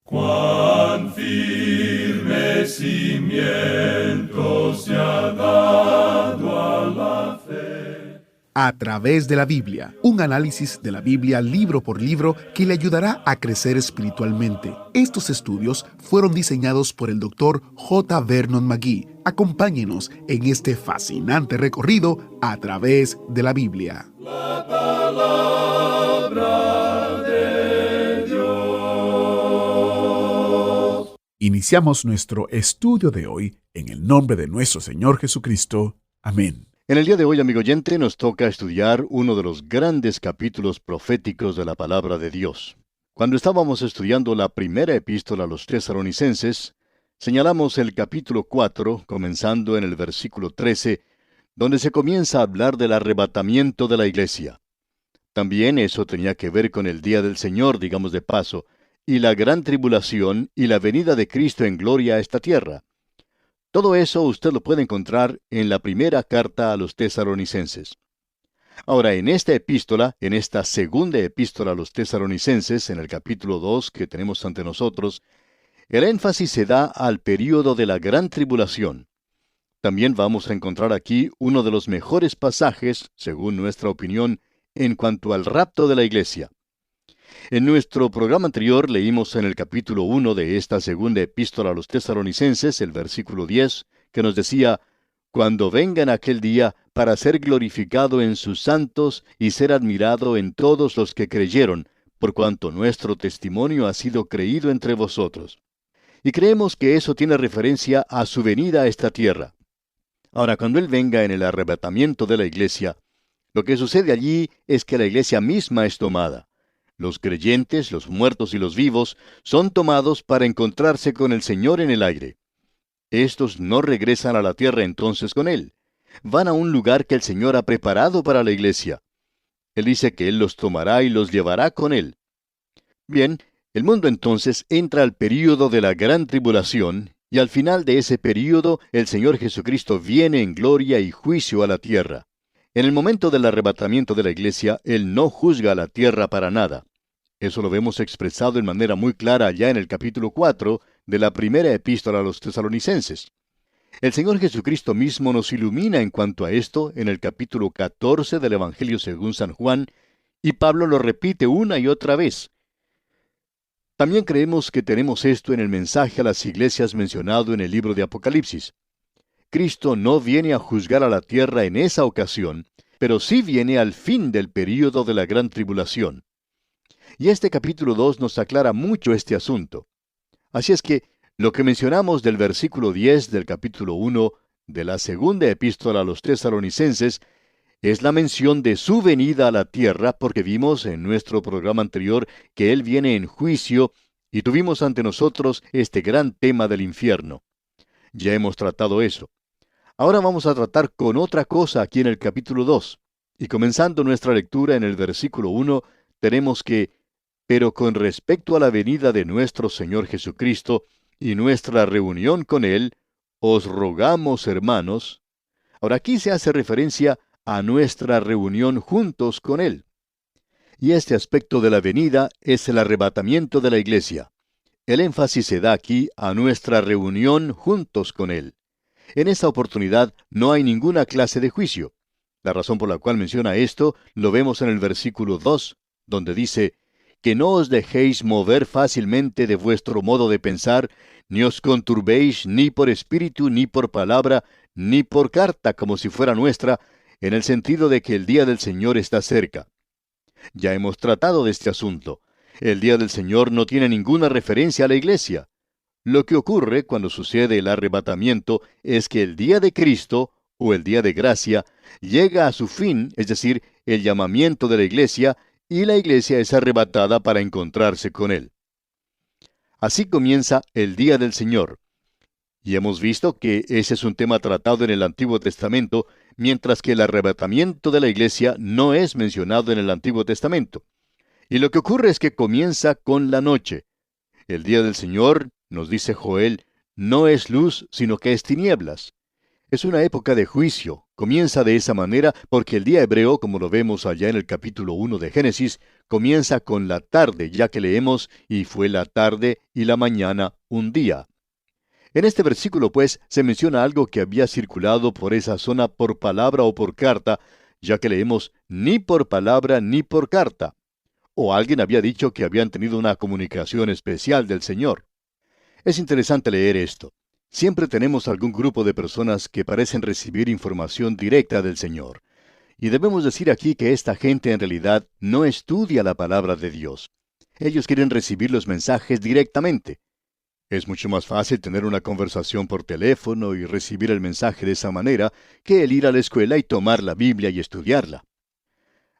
Cuán firme cimiento se ha dado a la fe. A través de la Biblia, un análisis de la Biblia libro por libro que le ayudará a crecer espiritualmente. Estos estudios fueron diseñados por el Dr. J. Vernon McGee. Acompáñenos en este fascinante recorrido a través de la Biblia. La palabra de Dios. Iniciamos nuestro estudio de hoy en el nombre de nuestro Señor Jesucristo. Amén. En el día de hoy, amigo oyente, nos toca estudiar uno de los grandes capítulos proféticos de la palabra de Dios. Cuando estábamos estudiando la primera epístola a los Tesalonicenses, señalamos el capítulo 4, comenzando en el versículo 13, donde se comienza a hablar del arrebatamiento de la iglesia. También eso tenía que ver con el día del Señor, digamos de paso, y la gran tribulación y la venida de Cristo en gloria a esta tierra. Todo eso usted lo puede encontrar en la primera carta a los Tesalonicenses. Ahora, en esta epístola, en esta segunda epístola a los Tesalonicenses, en el capítulo 2 que tenemos ante nosotros, el énfasis se da al período de la gran tribulación. También vamos a encontrar aquí uno de los mejores pasajes, según nuestra opinión, en cuanto al rapto de la iglesia. En nuestro programa anterior leímos en el capítulo 1 de esta segunda epístola a los Tesalonicenses, el versículo 10, que nos decía: «Cuando venga en aquel día para ser glorificado en sus santos y ser admirado en todos los que creyeron, por cuanto nuestro testimonio ha sido creído entre vosotros». Y creemos que eso tiene referencia a su venida a esta tierra. Ahora, cuando Él venga en el arrebatamiento de la iglesia, lo que sucede allí es que la iglesia misma es tomada. Los creyentes, los muertos y los vivos, son tomados para encontrarse con el Señor en el aire. Estos no regresan a la tierra entonces con Él. Van a un lugar que el Señor ha preparado para la iglesia. Él dice que Él los tomará y los llevará con Él. Bien, el mundo entonces entra al período de la gran tribulación, y al final de ese período el Señor Jesucristo viene en gloria y juicio a la tierra. En el momento del arrebatamiento de la iglesia, Él no juzga a la tierra para nada. Eso lo vemos expresado en manera muy clara ya en el capítulo 4 de la primera epístola a los Tesalonicenses. El Señor Jesucristo mismo nos ilumina en cuanto a esto en el capítulo 14 del Evangelio según San Juan, y Pablo lo repite una y otra vez. También creemos que tenemos esto en el mensaje a las iglesias mencionado en el libro de Apocalipsis. Cristo no viene a juzgar a la tierra en esa ocasión, pero sí viene al fin del período de la gran tribulación. Y este capítulo 2 nos aclara mucho este asunto. Así es que lo que mencionamos del versículo 10 del capítulo 1 de la segunda epístola a los Tesalonicenses es la mención de su venida a la tierra, porque vimos en nuestro programa anterior que Él viene en juicio y tuvimos ante nosotros este gran tema del infierno. Ya hemos tratado eso. Ahora vamos a tratar con otra cosa aquí en el capítulo 2. Y comenzando nuestra lectura en el versículo 1, tenemos que: «Pero con respecto a la venida de nuestro Señor Jesucristo y nuestra reunión con Él, os rogamos, hermanos». Ahora aquí se hace referencia a nuestra reunión juntos con Él. Y este aspecto de la venida es el arrebatamiento de la iglesia. El énfasis se da aquí a nuestra reunión juntos con Él. En esta oportunidad no hay ninguna clase de juicio. La razón por la cual menciona esto lo vemos en el versículo 2, donde dice: «Que no os dejéis mover fácilmente de vuestro modo de pensar, ni os conturbéis ni por espíritu, ni por palabra, ni por carta como si fuera nuestra, en el sentido de que el día del Señor está cerca». Ya hemos tratado de este asunto. El día del Señor no tiene ninguna referencia a la iglesia. Lo que ocurre cuando sucede el arrebatamiento es que el día de Cristo, o el día de gracia, llega a su fin, es decir, el llamamiento de la iglesia, y la iglesia es arrebatada para encontrarse con Él. Así comienza el día del Señor. Y hemos visto que ese es un tema tratado en el Antiguo Testamento, mientras que el arrebatamiento de la iglesia no es mencionado en el Antiguo Testamento. Y lo que ocurre es que comienza con la noche. El día del Señor, nos dice Joel, no es luz, sino que es tinieblas. Es una época de juicio. Comienza de esa manera porque el día hebreo, como lo vemos allá en el capítulo 1 de Génesis, comienza con la tarde, ya que leemos, y fue la tarde y la mañana un día. En este versículo, pues, se menciona algo que había circulado por esa zona por palabra o por carta, ya que leemos ni por palabra ni por carta. O alguien había dicho que habían tenido una comunicación especial del Señor. Es interesante leer esto. Siempre tenemos algún grupo de personas que parecen recibir información directa del Señor. Y debemos decir aquí que esta gente en realidad no estudia la palabra de Dios. Ellos quieren recibir los mensajes directamente. Es mucho más fácil tener una conversación por teléfono y recibir el mensaje de esa manera que el ir a la escuela y tomar la Biblia y estudiarla.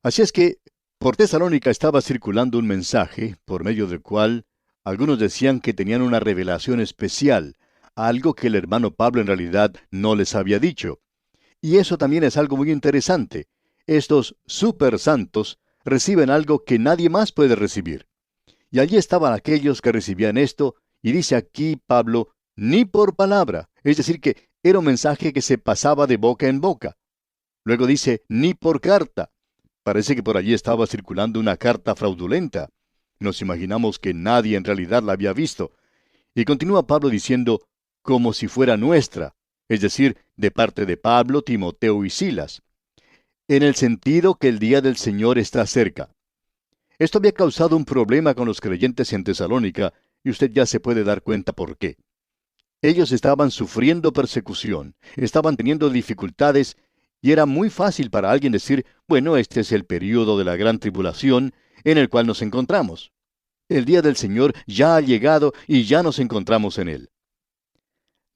Así es que por Tesalónica estaba circulando un mensaje por medio del cual algunos decían que tenían una revelación especial, algo que el hermano Pablo en realidad no les había dicho. Y eso también es algo muy interesante. Estos super santos reciben algo que nadie más puede recibir. Y allí estaban aquellos que recibían esto, y dice aquí Pablo, ni por palabra, es decir, que era un mensaje que se pasaba de boca en boca. Luego dice, ni por carta. Parece que por allí estaba circulando una carta fraudulenta. Nos imaginamos que nadie en realidad la había visto. Y continúa Pablo diciendo, como si fuera nuestra, es decir, de parte de Pablo, Timoteo y Silas, en el sentido que el día del Señor está cerca. Esto había causado un problema con los creyentes en Tesalónica, y usted ya se puede dar cuenta por qué. Ellos estaban sufriendo persecución, estaban teniendo dificultades, y era muy fácil para alguien decir, bueno, este es el período de la gran tribulación en el cual nos encontramos. El día del Señor ya ha llegado y ya nos encontramos en él.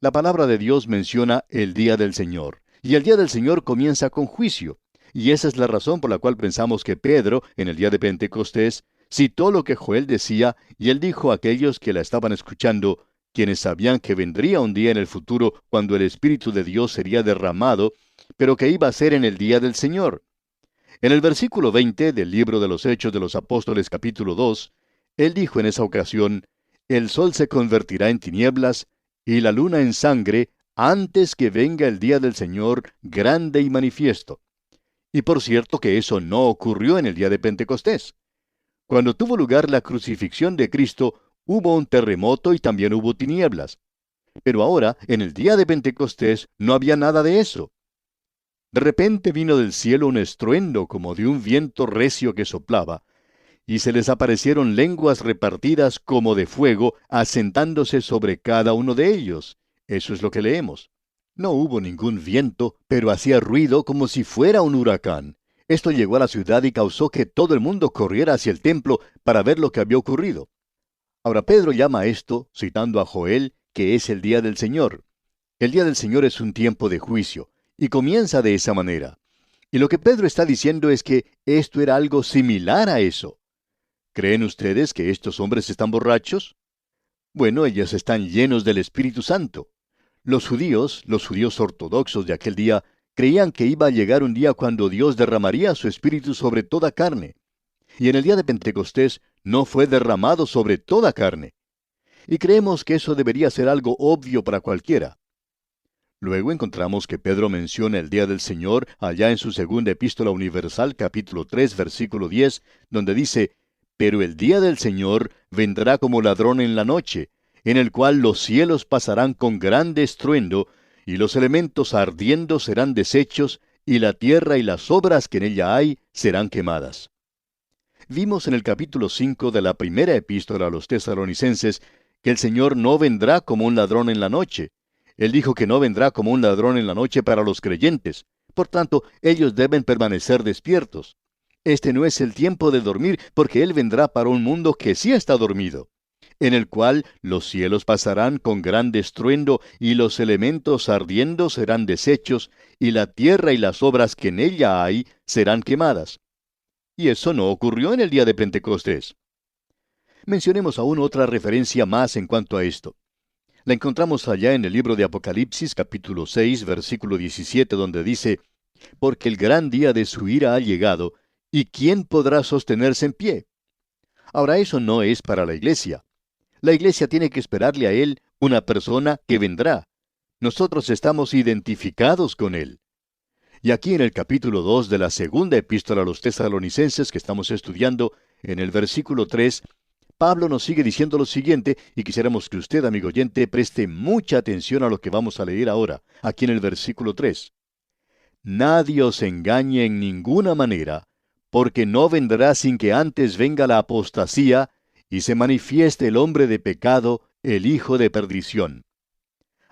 La palabra de Dios menciona el día del Señor, y el día del Señor comienza con juicio. Y esa es la razón por la cual pensamos que Pedro, en el día de Pentecostés, citó lo que Joel decía, y él dijo a aquellos que la estaban escuchando, quienes sabían que vendría un día en el futuro cuando el Espíritu de Dios sería derramado, pero que iba a ser en el día del Señor. En el versículo 20 del libro de los Hechos de los Apóstoles capítulo 2, él dijo en esa ocasión, el sol se convertirá en tinieblas, y la luna en sangre, antes que venga el día del Señor grande y manifiesto. Y por cierto que eso no ocurrió en el día de Pentecostés. Cuando tuvo lugar la crucifixión de Cristo, hubo un terremoto y también hubo tinieblas. Pero ahora, en el día de Pentecostés, no había nada de eso. De repente vino del cielo un estruendo como de un viento recio que soplaba, y se les aparecieron lenguas repartidas como de fuego, asentándose sobre cada uno de ellos. Eso es lo que leemos. No hubo ningún viento, pero hacía ruido como si fuera un huracán. Esto llegó a la ciudad y causó que todo el mundo corriera hacia el templo para ver lo que había ocurrido. Ahora Pedro llama a esto, citando a Joel, que es el día del Señor. El día del Señor es un tiempo de juicio, y comienza de esa manera. Y lo que Pedro está diciendo es que esto era algo similar a eso. ¿Creen ustedes que estos hombres están borrachos? Bueno, ellos están llenos del Espíritu Santo. Los judíos ortodoxos de aquel día, creían que iba a llegar un día cuando Dios derramaría su Espíritu sobre toda carne. Y en el día de Pentecostés no fue derramado sobre toda carne. Y creemos que eso debería ser algo obvio para cualquiera. Luego encontramos que Pedro menciona el día del Señor allá en su segunda epístola universal, capítulo 3, versículo 10, donde dice, pero el día del Señor vendrá como ladrón en la noche, en el cual los cielos pasarán con grande estruendo, y los elementos ardiendo serán deshechos, y la tierra y las obras que en ella hay serán quemadas. Vimos en el capítulo 5 de la primera epístola a los tesalonicenses que el Señor no vendrá como un ladrón en la noche. Él dijo que no vendrá como un ladrón en la noche para los creyentes. Por tanto, ellos deben permanecer despiertos. Este no es el tiempo de dormir, porque Él vendrá para un mundo que sí está dormido, en el cual los cielos pasarán con grande estruendo, y los elementos ardiendo serán deshechos, y la tierra y las obras que en ella hay serán quemadas. Y eso no ocurrió en el día de Pentecostés. Mencionemos aún otra referencia más en cuanto a esto. La encontramos allá en el libro de Apocalipsis, capítulo 6, versículo 17, donde dice, porque el gran día de su ira ha llegado, ¿y quién podrá sostenerse en pie? Ahora eso no es para la iglesia. La iglesia tiene que esperarle a Él, una persona que vendrá. Nosotros estamos identificados con Él. Y aquí en el capítulo 2 de la segunda epístola a los tesalonicenses que estamos estudiando, en el versículo 3, Pablo nos sigue diciendo lo siguiente, y quisiéramos que usted, amigo oyente, preste mucha atención a lo que vamos a leer ahora, aquí en el versículo 3. Nadie os engañe en ninguna manera, porque no vendrá sin que antes venga la apostasía, y se manifieste el hombre de pecado, el hijo de perdición.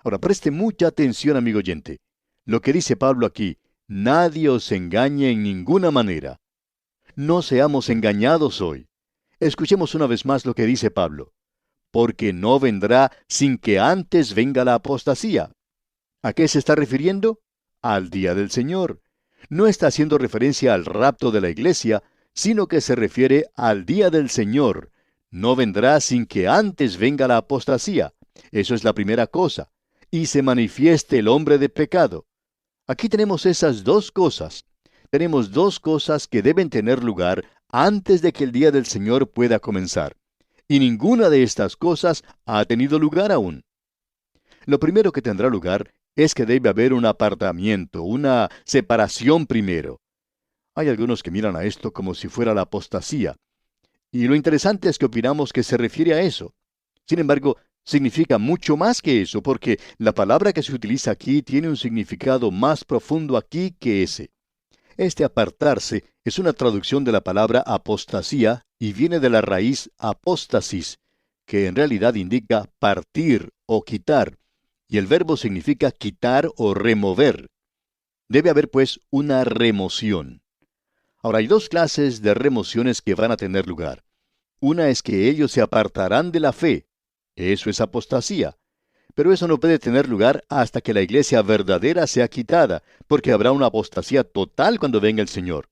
Ahora, preste mucha atención, amigo oyente. Lo que dice Pablo aquí, nadie os engañe en ninguna manera. No seamos engañados hoy. Escuchemos una vez más lo que dice Pablo. Porque no vendrá sin que antes venga la apostasía. ¿A qué se está refiriendo? Al día del Señor. No está haciendo referencia al rapto de la iglesia, sino que se refiere al día del Señor. No vendrá sin que antes venga la apostasía. Eso es la primera cosa. Y se manifieste el hombre de pecado. Aquí tenemos esas dos cosas. Tenemos dos cosas que deben tener lugar antes de que el día del Señor pueda comenzar. Y ninguna de estas cosas ha tenido lugar aún. Lo primero que tendrá lugar es que debe haber un apartamiento, una separación primero. Hay algunos que miran a esto como si fuera la apostasía. Y lo interesante es que opinamos que se refiere a eso. Sin embargo, significa mucho más que eso, porque la palabra que se utiliza aquí tiene un significado más profundo aquí que ese. Este apartarse es una traducción de la palabra apostasía y viene de la raíz apóstasis, que en realidad indica partir o quitar, y el verbo significa quitar o remover. Debe haber, pues, una remoción. Ahora, hay dos clases de remociones que van a tener lugar. Una es que ellos se apartarán de la fe. Eso es apostasía. Pero eso no puede tener lugar hasta que la iglesia verdadera sea quitada, porque habrá una apostasía total cuando venga el Señor.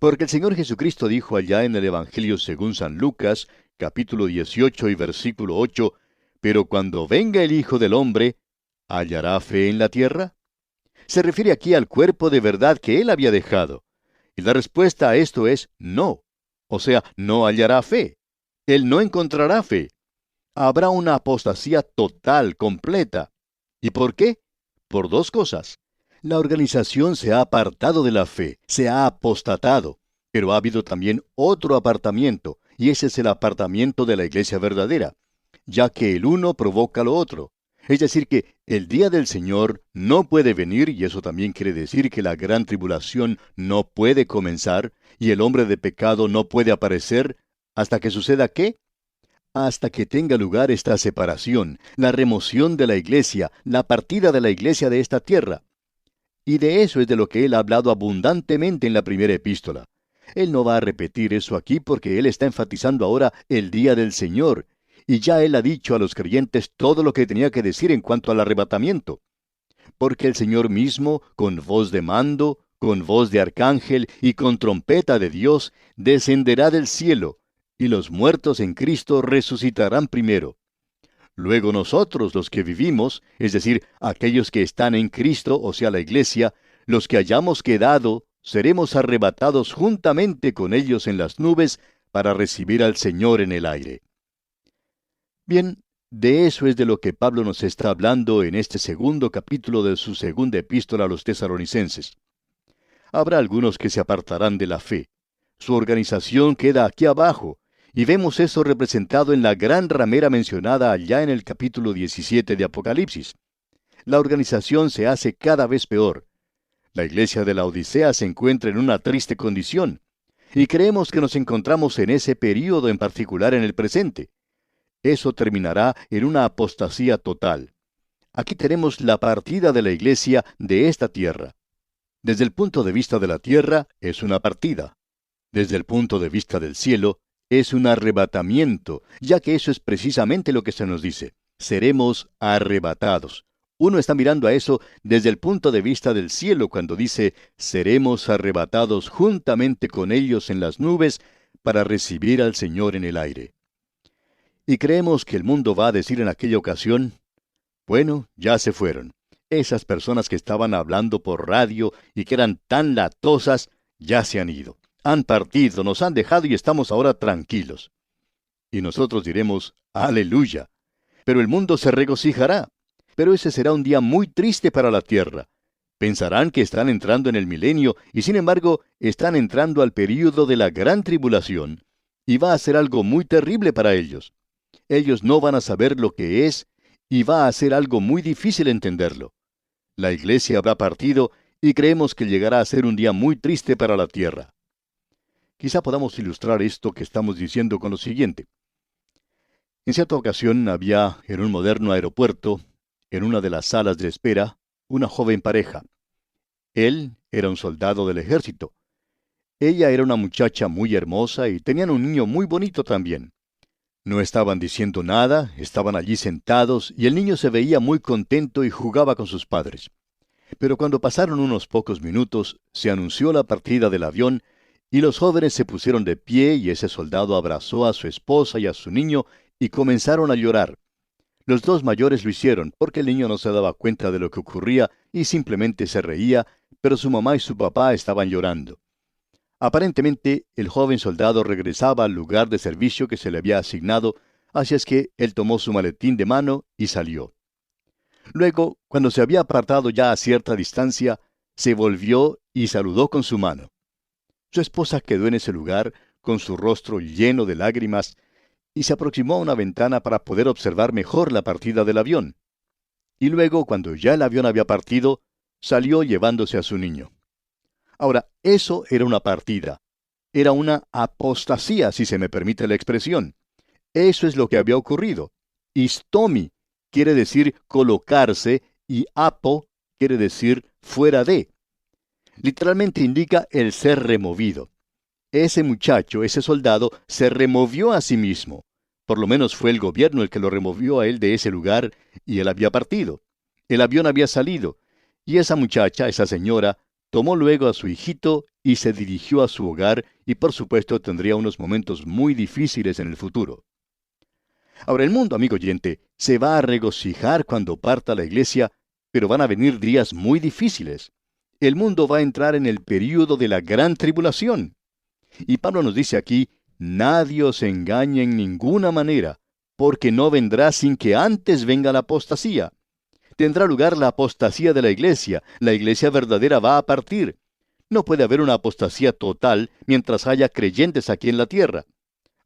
Porque el Señor Jesucristo dijo allá en el Evangelio según San Lucas, capítulo 18 y versículo 8, «Pero cuando venga el Hijo del Hombre, ¿hallará fe en la tierra?». Se refiere aquí al cuerpo de verdad que Él había dejado. Y la respuesta a esto es no. O sea, no hallará fe. Él no encontrará fe. Habrá una apostasía total, completa. ¿Y por qué? Por dos cosas. La organización se ha apartado de la fe, se ha apostatado, pero ha habido también otro apartamiento, y ese es el apartamiento de la iglesia verdadera, ya que el uno provoca lo otro. Es decir, que el día del Señor no puede venir, y eso también quiere decir que la gran tribulación no puede comenzar, y el hombre de pecado no puede aparecer, hasta que suceda ¿qué? Hasta que tenga lugar esta separación, la remoción de la iglesia, la partida de la iglesia de esta tierra. Y de eso es de lo que él ha hablado abundantemente en la primera epístola. Él no va a repetir eso aquí porque él está enfatizando ahora el día del Señor, y ya él ha dicho a los creyentes todo lo que tenía que decir en cuanto al arrebatamiento. Porque el Señor mismo, con voz de mando, con voz de arcángel y con trompeta de Dios, descenderá del cielo, y los muertos en Cristo resucitarán primero. Luego nosotros, los que vivimos, es decir, aquellos que están en Cristo, o sea, la iglesia, los que hayamos quedado, seremos arrebatados juntamente con ellos en las nubes para recibir al Señor en el aire. Bien, de eso es de lo que Pablo nos está hablando en este segundo capítulo de su segunda epístola a los Tesalonicenses. Habrá algunos que se apartarán de la fe. Su organización queda aquí abajo, y vemos eso representado en la gran ramera mencionada allá en el capítulo 17 de Apocalipsis. La organización se hace cada vez peor. La iglesia de la Odisea se encuentra en una triste condición, y creemos que nos encontramos en ese período en particular en el presente. Eso terminará en una apostasía total. Aquí tenemos la partida de la iglesia de esta tierra. Desde el punto de vista de la tierra, es una partida. Desde el punto de vista del cielo, es un arrebatamiento, ya que eso es precisamente lo que se nos dice. Seremos arrebatados. Uno está mirando a eso desde el punto de vista del cielo cuando dice, seremos arrebatados juntamente con ellos en las nubes para recibir al Señor en el aire. Y creemos que el mundo va a decir en aquella ocasión, bueno, ya se fueron. Esas personas que estaban hablando por radio y que eran tan latosas, ya se han ido. Han partido, nos han dejado y estamos ahora tranquilos. Y nosotros diremos, aleluya. Pero el mundo se regocijará. Pero ese será un día muy triste para la tierra. Pensarán que están entrando en el milenio y sin embargo están entrando al período de la gran tribulación. y va a ser algo muy terrible para ellos. Ellos no van a saber lo que es y va a ser algo muy difícil entenderlo. La iglesia habrá partido y creemos que llegará a ser un día muy triste para la tierra. Quizá podamos ilustrar esto que estamos diciendo con lo siguiente. En cierta ocasión había en un moderno aeropuerto, en una de las salas de espera, una joven pareja. Él era un soldado del ejército. Ella era una muchacha muy hermosa y tenían un niño muy bonito también. No estaban diciendo nada, estaban allí sentados y el niño se veía muy contento y jugaba con sus padres. Pero cuando pasaron unos pocos minutos, se anunció la partida del avión y los jóvenes se pusieron de pie y ese soldado abrazó a su esposa y a su niño y comenzaron a llorar. Los dos mayores lo hicieron porque el niño no se daba cuenta de lo que ocurría y simplemente se reía, pero su mamá y su papá estaban llorando. Aparentemente, el joven soldado regresaba al lugar de servicio que se le había asignado, así es que él tomó su maletín de mano y salió. Luego, cuando se había apartado ya a cierta distancia, se volvió y saludó con su mano. Su esposa quedó en ese lugar, con su rostro lleno de lágrimas, y se aproximó a una ventana para poder observar mejor la partida del avión. Y luego, cuando ya el avión había partido, salió llevándose a su niño. Ahora, eso era una partida. Era una apostasía, si se me permite la expresión. Eso es lo que había ocurrido. Istomi quiere decir colocarse y apo quiere decir fuera de. Literalmente indica el ser removido. Ese muchacho, ese soldado, se removió a sí mismo. Por lo menos fue el gobierno el que lo removió a él de ese lugar y él había partido. El avión había salido. Y esa muchacha, esa señora, tomó luego a su hijito y se dirigió a su hogar y por supuesto tendría unos momentos muy difíciles en el futuro. Ahora el mundo, amigo oyente, se va a regocijar cuando parta la iglesia, pero van a venir días muy difíciles. El mundo va a entrar en el período de la gran tribulación. Y Pablo nos dice aquí, nadie os engañe en ninguna manera, porque no vendrá sin que antes venga la apostasía. Tendrá lugar la apostasía de la iglesia verdadera va a partir. No puede haber una apostasía total mientras haya creyentes aquí en la tierra.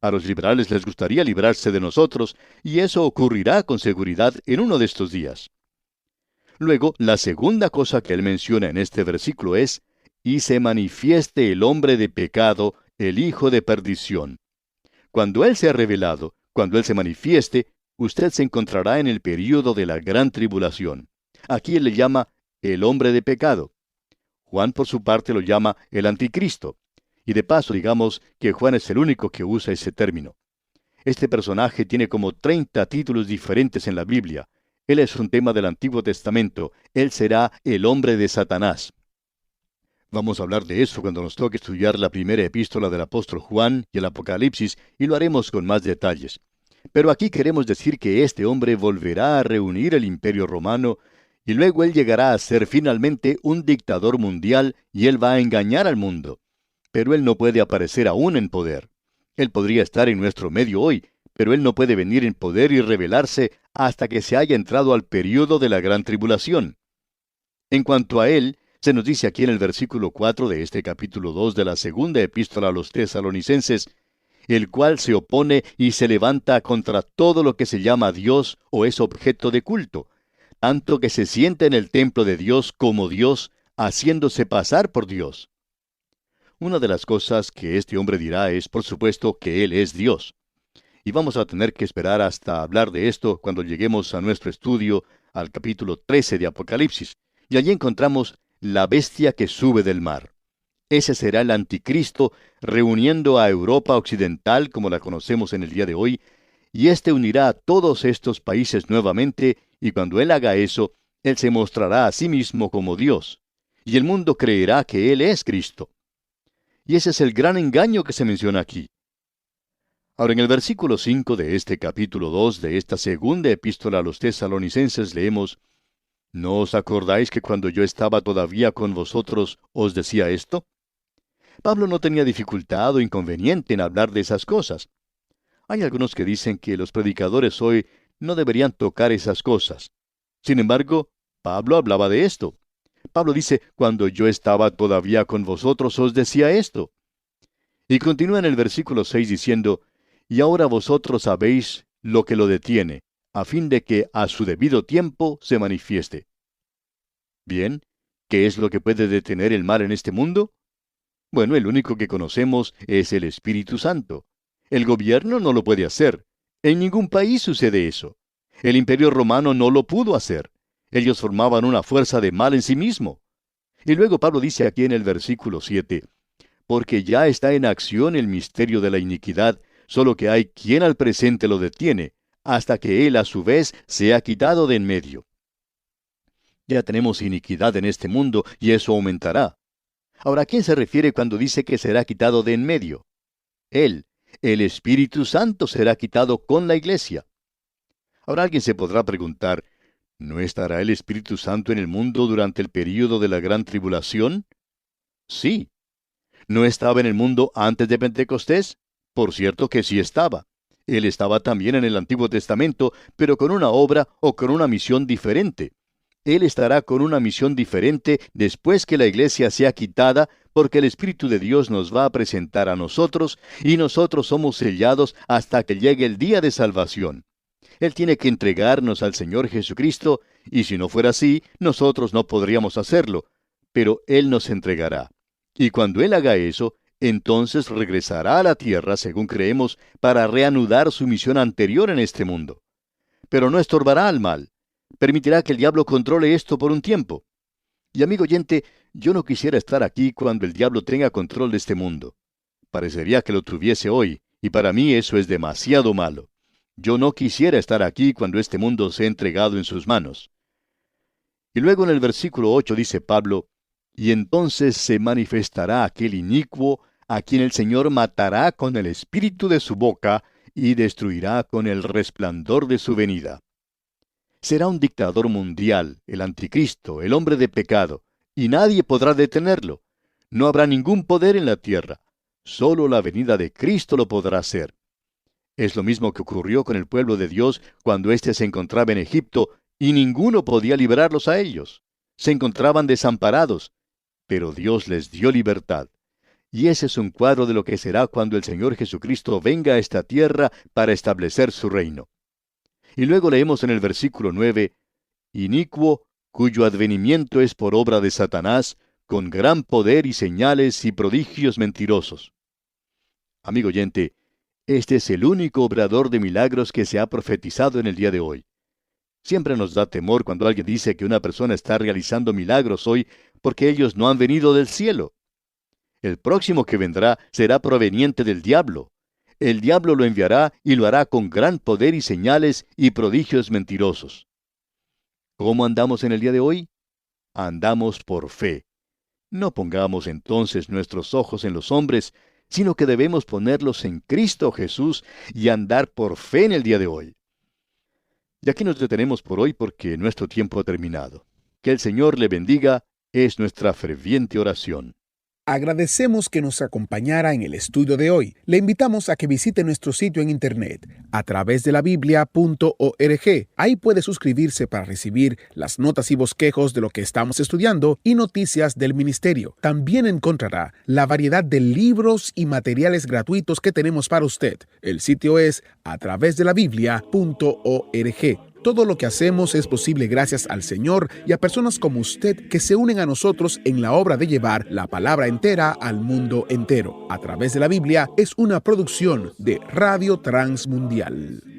A los liberales les gustaría librarse de nosotros, y eso ocurrirá con seguridad en uno de estos días. Luego, la segunda cosa que él menciona en este versículo es, y se manifieste el hombre de pecado, el hijo de perdición. Cuando él sea revelado, cuando él se manifieste, usted se encontrará en el período de la gran tribulación. Aquí él le llama el hombre de pecado. Juan por su parte lo llama el anticristo. Y de paso digamos que Juan es el único que usa ese término. Este personaje tiene como 30 títulos diferentes en la Biblia. Él es un tema del Antiguo Testamento. Él será el hombre de Satanás. Vamos a hablar de eso cuando nos toque estudiar la primera epístola del apóstol Juan y el Apocalipsis, y lo haremos con más detalles. Pero aquí queremos decir que este hombre volverá a reunir el imperio romano, y luego él llegará a ser finalmente un dictador mundial, y él va a engañar al mundo. Pero él no puede aparecer aún en poder. Él podría estar en nuestro medio hoy, pero él no puede venir en poder y revelarse hasta que se haya entrado al período de la gran tribulación. En cuanto a él, se nos dice aquí en el versículo 4 de este capítulo 2 de la segunda epístola a los tesalonicenses, el cual se opone y se levanta contra todo lo que se llama Dios o es objeto de culto, tanto que se sienta en el templo de Dios como Dios, haciéndose pasar por Dios. Una de las cosas que este hombre dirá es, por supuesto, que Él es Dios. Y vamos a tener que esperar hasta hablar de esto cuando lleguemos a nuestro estudio al capítulo 13 de Apocalipsis. Y allí encontramos la bestia que sube del mar. Ese será el anticristo reuniendo a Europa occidental como la conocemos en el día de hoy, y éste unirá a todos estos países nuevamente, y cuando él haga eso, él se mostrará a sí mismo como Dios, y el mundo creerá que él es Cristo. Y ese es el gran engaño que se menciona aquí. Ahora, en el versículo 5 de este capítulo 2 de esta segunda epístola a los tesalonicenses leemos, ¿no os acordáis que cuando yo estaba todavía con vosotros os decía esto? Pablo no tenía dificultad o inconveniente en hablar de esas cosas. Hay algunos que dicen que los predicadores hoy no deberían tocar esas cosas. Sin embargo, Pablo hablaba de esto. Pablo dice, cuando yo estaba todavía con vosotros os decía esto. Y continúa en el versículo 6 diciendo, y ahora vosotros sabéis lo que lo detiene, a fin de que a su debido tiempo se manifieste. Bien, ¿qué es lo que puede detener el mal en este mundo? Bueno, el único que conocemos es el Espíritu Santo. El gobierno no lo puede hacer. En ningún país sucede eso. El Imperio Romano no lo pudo hacer. Ellos formaban una fuerza de mal en sí mismo. Y luego Pablo dice aquí en el versículo 7, porque ya está en acción el misterio de la iniquidad, solo que hay quien al presente lo detiene, hasta que él a su vez sea quitado de en medio. Ya tenemos iniquidad en este mundo y eso aumentará. Ahora, ¿a quién se refiere cuando dice que será quitado de en medio? Él, el Espíritu Santo, será quitado con la iglesia. Ahora alguien se podrá preguntar, ¿no estará el Espíritu Santo en el mundo durante el período de la gran tribulación? Sí. ¿No estaba en el mundo antes de Pentecostés? Por cierto que sí estaba. Él estaba también en el Antiguo Testamento, pero con una obra o con una misión diferente. Él estará con una misión diferente después que la iglesia sea quitada, porque el Espíritu de Dios nos va a presentar a nosotros, y nosotros somos sellados hasta que llegue el día de salvación. Él tiene que entregarnos al Señor Jesucristo, y si no fuera así, nosotros no podríamos hacerlo, pero Él nos entregará. Y cuando Él haga eso, entonces regresará a la tierra, según creemos, para reanudar su misión anterior en este mundo. Pero no estorbará al mal. Permitirá que el diablo controle esto por un tiempo. Y amigo oyente, yo no quisiera estar aquí cuando el diablo tenga control de este mundo. Parecería que lo tuviese hoy, y para mí eso es demasiado malo. Yo no quisiera estar aquí cuando este mundo sea entregado en sus manos. Y luego en el versículo 8 dice Pablo, y entonces se manifestará aquel inicuo, a quien el Señor matará con el espíritu de su boca, y destruirá con el resplandor de su venida. Será un dictador mundial, el anticristo, el hombre de pecado, y nadie podrá detenerlo. No habrá ningún poder en la tierra. Solo la venida de Cristo lo podrá hacer. Es lo mismo que ocurrió con el pueblo de Dios cuando éste se encontraba en Egipto, y ninguno podía liberarlos a ellos. Se encontraban desamparados, pero Dios les dio libertad. Y ese es un cuadro de lo que será cuando el Señor Jesucristo venga a esta tierra para establecer su reino. Y luego leemos en el versículo 9, inicuo, cuyo advenimiento es por obra de Satanás, con gran poder y señales y prodigios mentirosos. Amigo oyente, este es el único obrador de milagros que se ha profetizado en el día de hoy. Siempre nos da temor cuando alguien dice que una persona está realizando milagros hoy porque ellos no han venido del cielo. El próximo que vendrá será proveniente del diablo. El diablo lo enviará y lo hará con gran poder y señales y prodigios mentirosos. ¿Cómo andamos en el día de hoy? Andamos por fe. No pongamos entonces nuestros ojos en los hombres, sino que debemos ponerlos en Cristo Jesús y andar por fe en el día de hoy. Y aquí nos detenemos por hoy porque nuestro tiempo ha terminado. Que el Señor le bendiga, es nuestra ferviente oración. Agradecemos que nos acompañara en el estudio de hoy. Le invitamos a que visite nuestro sitio en internet a través de la biblia.org. Ahí puede suscribirse para recibir las notas y bosquejos de lo que estamos estudiando y noticias del ministerio. También encontrará la variedad de libros y materiales gratuitos que tenemos para usted. El sitio es a través de la biblia.org. Todo lo que hacemos es posible gracias al Señor y a personas como usted que se unen a nosotros en la obra de llevar la palabra entera al mundo entero. A través de la Biblia es una producción de Radio Transmundial.